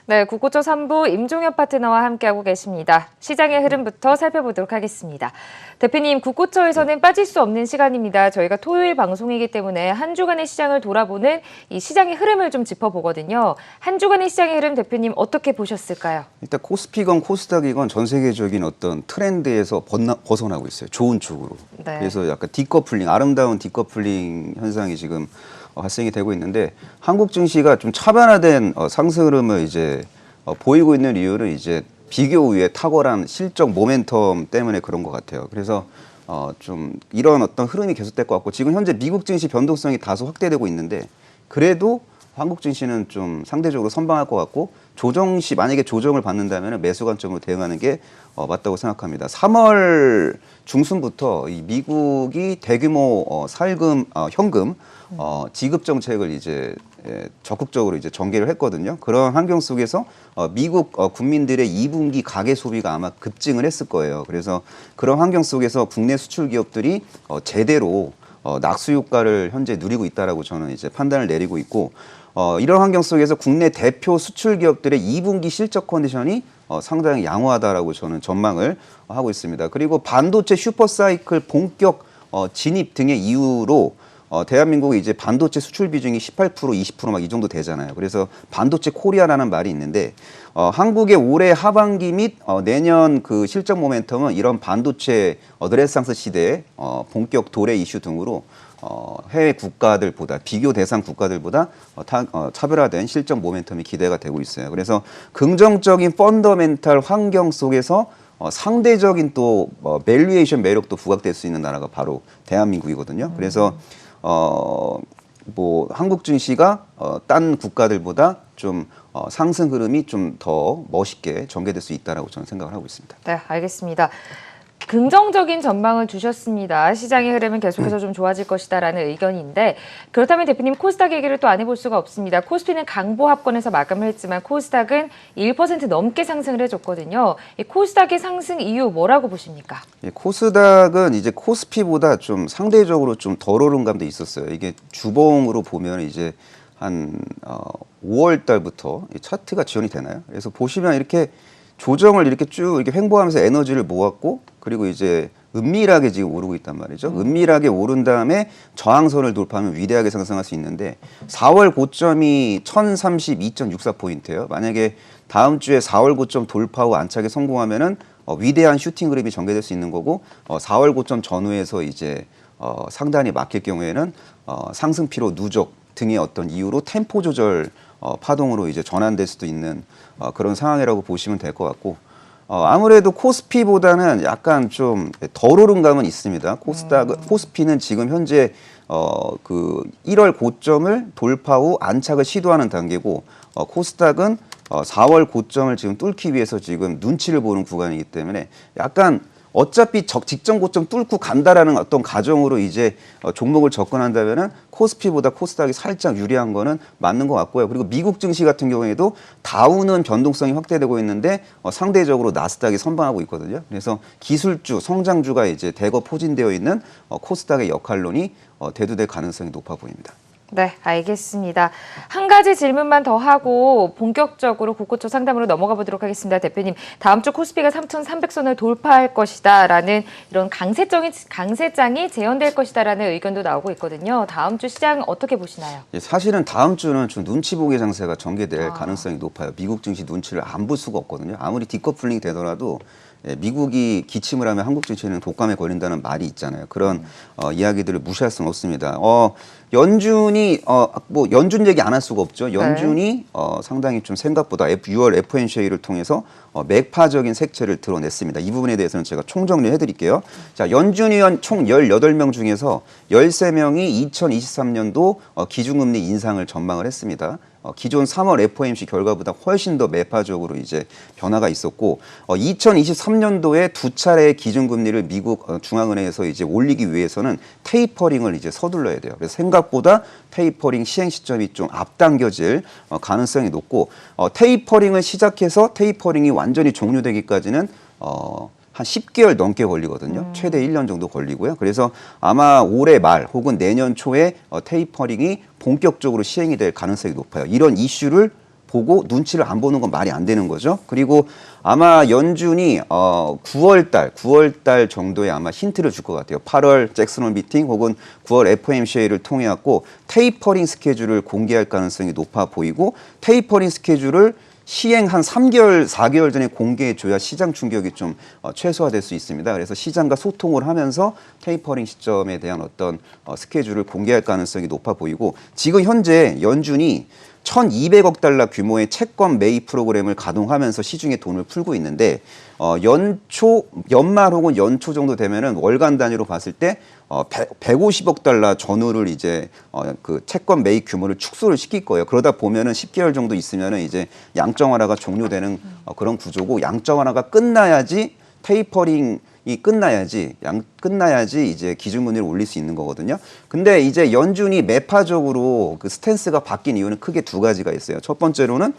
네, 국고초 3부 임종엽 파트너와 함께하고 계십니다. 시장의 흐름부터 살펴보도록 하겠습니다. 대표님, 국고초에서는 빠질 수 없는 시간입니다. 저희가 토요일 방송이기 때문에 한 주간의 시장을 돌아보는 이 시장의 흐름을 좀 짚어보거든요. 한 주간의 시장의 흐름 대표님 어떻게 보셨을까요? 일단 코스피건 코스닥이건 전 세계적인 어떤 트렌드에서 벗어나고 있어요. 좋은 쪽으로. 네. 그래서 약간 디커플링, 아름다운 디커플링 현상이 지금 발생이 되고 있는데 한국 증시가 좀 차변화된 상승 흐름을 이제 보이고 있는 이유는 이제 비교 위에 탁월한 실적 모멘텀 때문에 그런 것 같아요. 그래서 좀 이런 어떤 흐름이 계속될 것 같고 지금 현재 미국 증시 변동성이 다소 확대되고 있는데 그래도 한국 증시는 좀 상대적으로 선방할 것 같고 조정 시 만약에 조정을 받는다면 매수 관점으로 대응하는 게 맞다고 생각합니다. 3월 중순부터 이 미국이 대규모 살금 현금 지급 정책을 이제 적극적으로 이제 전개를 했거든요. 그런 환경 속에서 미국 국민들의 2분기 가계 소비가 아마 급증을 했을 거예요. 그래서 그런 환경 속에서 국내 수출 기업들이 제대로 낙수 효과를 현재 누리고 있다라고 저는 이제 판단을 내리고 있고 이런 환경 속에서 국내 대표 수출 기업들의 2분기 실적 컨디션이 상당히 양호하다라고 저는 전망을 하고 있습니다. 그리고 반도체 슈퍼사이클 본격 진입 등의 이유로 대한민국이 이제 반도체 수출 비중이 18%, 20% 막 이 정도 되잖아요. 그래서 반도체 코리아라는 말이 있는데 한국의 올해 하반기 및 내년 그 실적 모멘텀은 이런 반도체 르네상스 시대의 본격 도래 이슈 등으로 해외 국가들보다 비교 대상 국가들보다 차별화된 실적 모멘텀이 기대가 되고 있어요. 그래서 긍정적인 펀더멘탈 환경 속에서 상대적인 또 밸류에이션 매력도 부각될 수 있는 나라가 바로 대한민국이거든요. 그래서 뭐 한국 증시가 딴 국가들보다 좀 상승 흐름이 좀 더 멋있게 전개될 수 있다라고 저는 생각을 하고 있습니다. 네, 알겠습니다. 긍정적인 전망을 주셨습니다. 시장의 흐름은 계속해서 좀 좋아질 것이다라는 의견인데 그렇다면 대표님 코스닥 얘기를 또 안 해볼 수가 없습니다. 코스피는 강보합권에서 마감을 했지만 코스닥은 1% 넘게 상승을 해줬거든요. 이 코스닥의 상승 이유 뭐라고 보십니까? 예, 코스닥은 이제 코스피보다 좀 상대적으로 좀 덜 오른 감도 있었어요. 이게 주봉으로 보면 이제 한 5월 달부터 이 차트가 지원이 되나요? 그래서 보시면 이렇게 조정을 이렇게 쭉 이렇게 횡보하면서 에너지를 모았고 그리고 이제 은밀하게 지금 오르고 있단 말이죠. 은밀하게 오른 다음에 저항선을 돌파하면 위대하게 상승할 수 있는데 4월 고점이 1032.64포인트예요. 만약에 다음 주에 4월 고점 돌파 후 안착에 성공하면은 위대한 슈팅 그립이 전개될 수 있는 거고 4월 고점 전후에서 이제 상단이 막힐 경우에는 상승 피로 누적 등의 어떤 이유로 템포 조절 파동으로 이제 전환될 수도 있는 그런 상황이라고 보시면 될 것 같고 아무래도 코스피보다는 약간 좀 덜 오른 감은 있습니다. 코스피는 지금 현재 그 1월 고점을 돌파 후 안착을 시도하는 단계고 코스닥은 4월 고점을 지금 뚫기 위해서 지금 눈치를 보는 구간이기 때문에 약간 어차피 직전 고점 뚫고 간다라는 어떤 가정으로 이제 종목을 접근한다면은 코스피보다 코스닥이 살짝 유리한 거는 맞는 것 같고요. 그리고 미국 증시 같은 경우에도 다우는 변동성이 확대되고 있는데 상대적으로 나스닥이 선방하고 있거든요. 그래서 기술주, 성장주가 이제 대거 포진되어 있는 코스닥의 역할론이 대두될 가능성이 높아 보입니다. 네, 알겠습니다. 한 가지 질문만 더 하고 본격적으로 국고초 상담으로 넘어가 보도록 하겠습니다. 대표님, 다음 주 코스피가 3,300선을 돌파할 것이다라는 이런 강세장이 재현될 것이다라는 의견도 나오고 있거든요. 다음 주 시장 어떻게 보시나요? 예, 사실은 다음 주는 좀 눈치 보기 장세가 전개될 가능성이 높아요. 미국 증시 눈치를 안 볼 수가 없거든요. 아무리 디커플링 되더라도 미국이 기침을 하면 한국 증시는 독감에 걸린다는 말이 있잖아요. 그런 이야기들을 무시할 수는 없습니다. 연준이 뭐 연준 얘기 안 할 수가 없죠. 연준이 상당히 좀 생각보다 6월 FOMC를 통해서 매파적인 색채를 드러냈습니다. 이 부분에 대해서는 제가 총정리해 드릴게요. 자, 연준 위원 총 18명 중에서 13명이 2023년도 기준금리 인상을 전망을 했습니다. 기존 3월 FOMC 결과보다 훨씬 더 매파적으로 이제 변화가 있었고 2023년도에 두 차례의 기준금리를 미국 중앙은행에서 이제 올리기 위해서는 테이퍼링을 이제 서둘러야 돼요. 그래서 생각보다 테이퍼링 시행 시점이 좀 앞당겨질 가능성이 높고 테이퍼링을 시작해서 테이퍼링이 완전히 종료되기까지는 한 10개월 넘게 걸리거든요. 최대 1년 정도 걸리고요. 그래서 아마 올해 말 혹은 내년 초에 테이퍼링이 본격적으로 시행이 될 가능성이 높아요. 이런 이슈를 보고 눈치를 안 보는 건 말이 안 되는 거죠. 그리고 아마 연준이 9월 달 정도에 아마 힌트를 줄 것 같아요. 8월 잭슨홀 미팅 혹은 9월 FOMC를 통해 갖고 테이퍼링 스케줄을 공개할 가능성이 높아 보이고 테이퍼링 스케줄을 시행 한 3개월, 4개월 전에 공개해 줘야 시장 충격이 좀 최소화될 수 있습니다. 그래서 시장과 소통을 하면서 테이퍼링 시점에 대한 어떤 스케줄을 공개할 가능성이 높아 보이고 지금 현재 연준이 1,200억 달러 규모의 채권 매입 프로그램을 가동하면서 시중에 돈을 풀고 있는데 연말 혹은 연초 정도 되면은 월간 단위로 봤을 때 150억 달러 전후를 이제 그 채권 매입 규모를 축소를 시킬 거예요. 그러다 보면은 10개월 정도 있으면은 이제 양적 완화가 종료되는 그런 구조고 양적 완화가 끝나야지 테이퍼링이 끝나야지 이제 기준금리를 올릴 수 있는 거거든요. 근데 이제 연준이 매파적으로 그 스탠스가 바뀐 이유는 크게 두 가지가 있어요. 첫 번째로는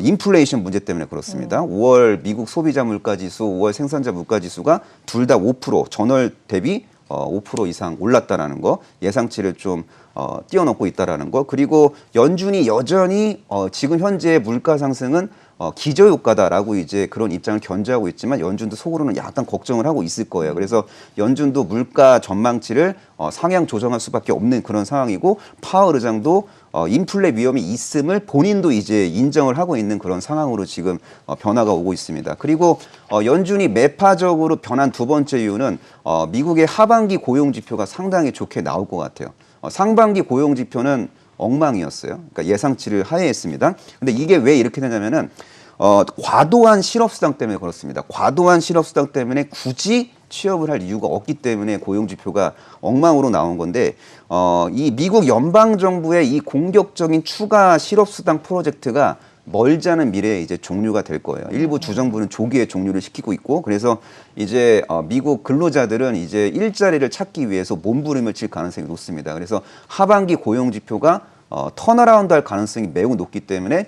인플레이션 문제 때문에 그렇습니다. 5월 미국 소비자 물가지수, 5월 생산자 물가지수가 둘 다 5% 전월 대비 5% 이상 올랐다라는 거, 예상치를 좀 뛰어넘고 있다라는 거. 그리고 연준이 여전히 지금 현재 물가 상승은 기저효과다라고 이제 그런 입장을 견지하고 있지만 연준도 속으로는 약간 걱정을 하고 있을 거예요. 그래서 연준도 물가 전망치를 상향 조정할 수밖에 없는 그런 상황이고 파월 의장도 인플레 위험이 있음을 본인도 이제 인정을 하고 있는 그런 상황으로 지금 변화가 오고 있습니다. 그리고 연준이 매파적으로 변한 두 번째 이유는 미국의 하반기 고용 지표가 상당히 좋게 나올 것 같아요. 상반기 고용 지표는 엉망이었어요. 그러니까 예상치를 하회했습니다. 근데 이게 왜 이렇게 되냐면은 과도한 실업수당 때문에 그렇습니다. 과도한 실업수당 때문에 굳이 취업을 할 이유가 없기 때문에 고용지표가 엉망으로 나온 건데 이 미국 연방정부의 이 공격적인 추가 실업수당 프로젝트가 멀지 않은 미래에 이제 종료가 될 거예요. 일부 주정부는 조기에 종료를 시키고 있고 그래서 이제 미국 근로자들은 이제 일자리를 찾기 위해서 몸부림을 칠 가능성이 높습니다. 그래서 하반기 고용지표가 턴어라운드 할 가능성이 매우 높기 때문에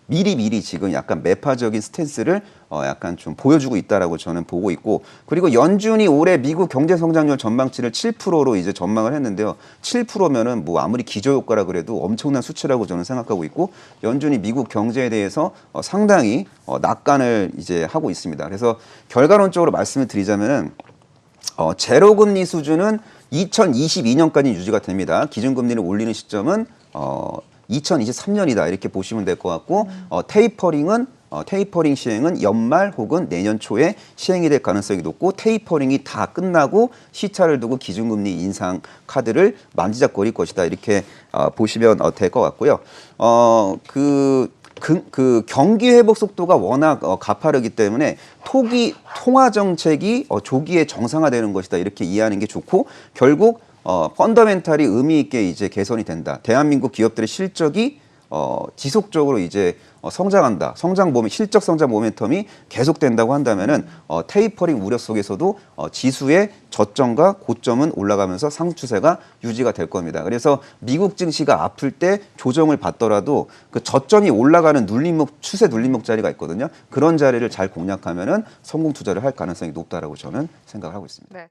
미리 지금 약간 매파적인 스탠스를 약간 좀 보여주고 있다라고 저는 보고 있고 그리고 연준이 올해 미국 경제 성장률 전망치를 7%로 이제 전망을 했는데요. 7%면은 뭐 아무리 기저효과라 그래도 엄청난 수치라고 저는 생각하고 있고 연준이 미국 경제에 대해서 상당히 낙관을 이제 하고 있습니다. 그래서 결과론적으로 말씀을 드리자면은 제로금리 수준은 2022년까지 유지가 됩니다. 기준금리를 올리는 시점은 2023년이다 이렇게 보시면 될 것 같고 테이퍼링 시행은 연말 혹은 내년 초에 시행이 될 가능성이 높고 테이퍼링이 다 끝나고 시차를 두고 기준금리 인상 카드를 만지작거릴 것이다 이렇게 보시면 될 것 같고요. 그 경기 회복 속도가 워낙 가파르기 때문에 통화 정책이 조기에 정상화되는 것이다 이렇게 이해하는 게 좋고 결국 펀더멘탈이 의미 있게 이제 개선이 된다. 대한민국 기업들의 실적이 지속적으로 이제 성장한다. 실적 성장 모멘텀이 계속된다고 한다면은 테이퍼링 우려 속에서도 지수의 저점과 고점은 올라가면서 상승 추세가 유지가 될 겁니다. 그래서 미국 증시가 아플 때 조정을 받더라도 그 저점이 올라가는 추세 눌림목 자리가 있거든요. 그런 자리를 잘 공략하면은 성공 투자를 할 가능성이 높다라고 저는 생각하고 있습니다. 네.